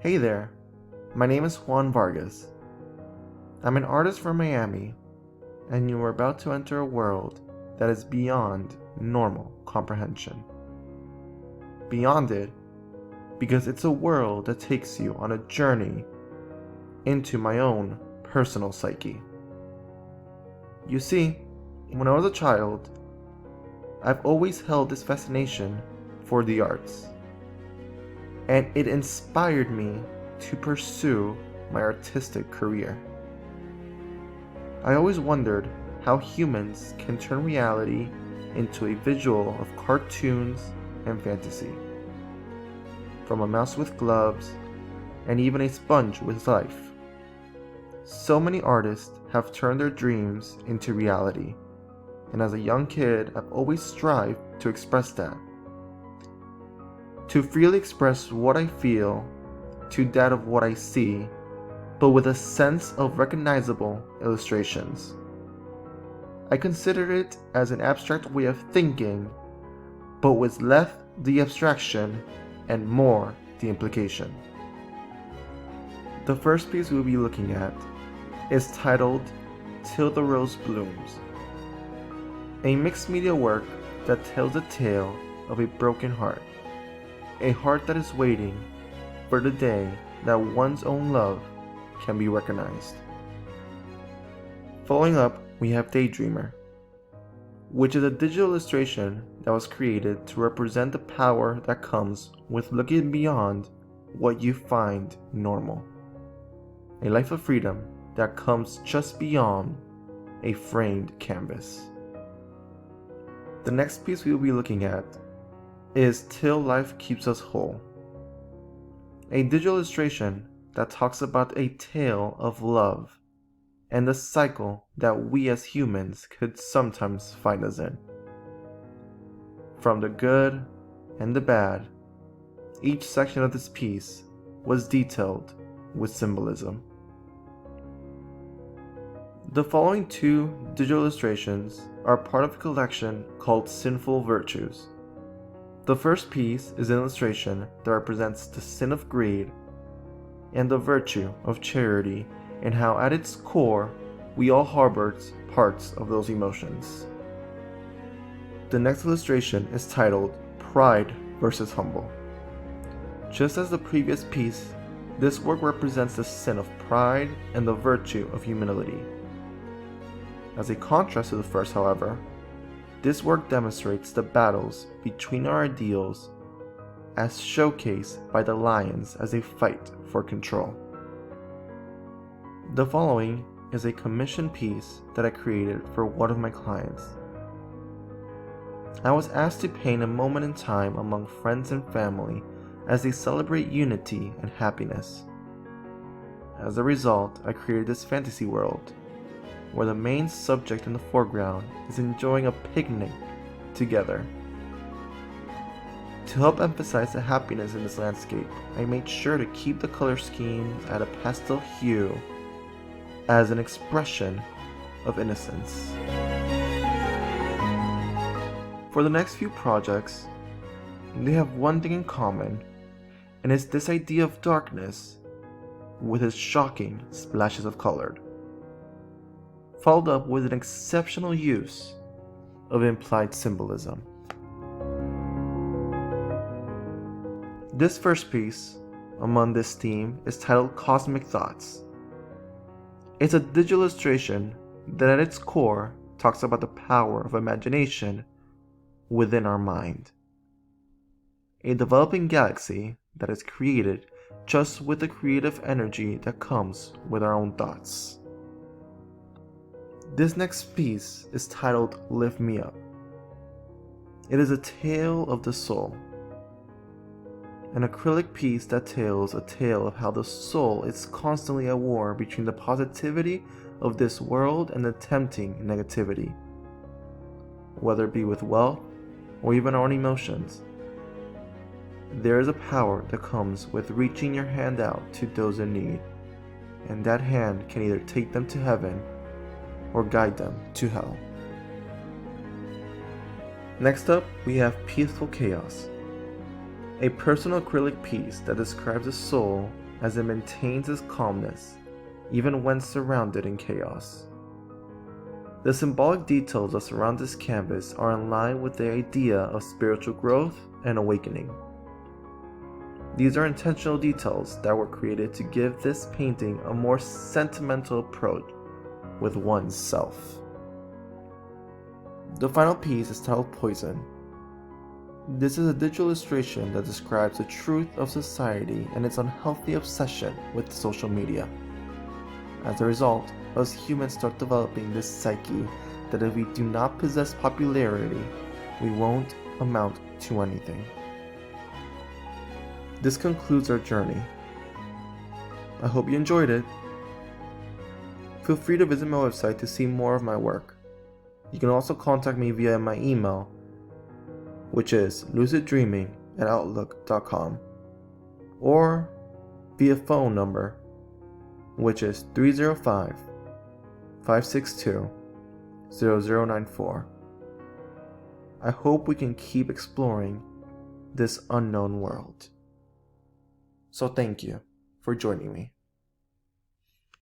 Hey there, my name is Juan Vargas. I'm an artist from Miami, and you are about to enter a world that is beyond normal comprehension. Beyond it, because it's a world that takes you on a journey into my own personal psyche. You see, when I was a child, I've always held this fascination for the arts, and it inspired me to pursue my artistic career. I always wondered how humans can turn reality into a visual of cartoons and fantasy. From a mouse with gloves, and even a sponge with life. So many artists have turned their dreams into reality, and as a young kid, I've always strived to express that. To freely express what I feel to that of what I see, but with a sense of recognizable illustrations. I consider it as an abstract way of thinking, but with less the abstraction and more the implication. The first piece we'll be looking at is titled Till the Rose Blooms, a mixed media work that tells the tale of a broken heart, a heart that is waiting for the day that one's own love can be recognized. Following up, we have Daydreamer, which is a digital illustration that was created to represent the power that comes with looking beyond what you find normal. A life of freedom that comes just beyond a framed canvas. The next piece we will be looking at is Till Life Keeps Us Whole, a digital illustration that talks about a tale of love and the cycle that we as humans could sometimes find us in. From the good and the bad, each section of this piece was detailed with symbolism. The following two digital illustrations are part of a collection called Sinful Virtues. The first piece is an illustration that represents the sin of greed and the virtue of charity, and how at its core we all harbor parts of those emotions. The next illustration is titled Pride versus Humble. Just as the previous piece, this work represents the sin of pride and the virtue of humility. As a contrast to the first, however, this work demonstrates the battles between our ideals as showcased by the lions as they fight for control. The following is a commissioned piece that I created for one of my clients. I was asked to paint a moment in time among friends and family as they celebrate unity and happiness. As a result, I created this fantasy world where the main subject in the foreground is enjoying a picnic together. To help emphasize the happiness in this landscape, I made sure to keep the color schemes at a pastel hue as an expression of innocence. For the next few projects, they have one thing in common, and it's this idea of darkness with its shocking splashes of color, followed up with an exceptional use of implied symbolism. This first piece among this theme is titled Cosmic Thoughts. It's a digital illustration that at its core talks about the power of imagination within our mind. A developing galaxy that is created just with the creative energy that comes with our own thoughts. This next piece is titled Lift Me Up. It is a tale of the soul, an acrylic piece that tells a tale of how the soul is constantly at war between the positivity of this world and the tempting negativity, whether it be with wealth or even our own emotions. There is a power that comes with reaching your hand out to those in need, and that hand can either take them to heaven or guide them to hell. Next up, we have Peaceful Chaos, a personal acrylic piece that describes a soul as it maintains its calmness even when surrounded in chaos. The symbolic details that surround this canvas are in line with the idea of spiritual growth and awakening. These are intentional details that were created to give this painting a more sentimental approach with one's self. The final piece is titled Poison. This is a digital illustration that describes the truth of society and its unhealthy obsession with social media. As a result, us humans start developing this psyche that if we do not possess popularity, we won't amount to anything. This concludes our journey. I hope you enjoyed it. Feel free to visit my website to see more of my work. You can also contact me via my email, which is luciddreaming@outlook.com, or via phone number, which is 305-562-0094. I hope we can keep exploring this unknown world. So thank you for joining me.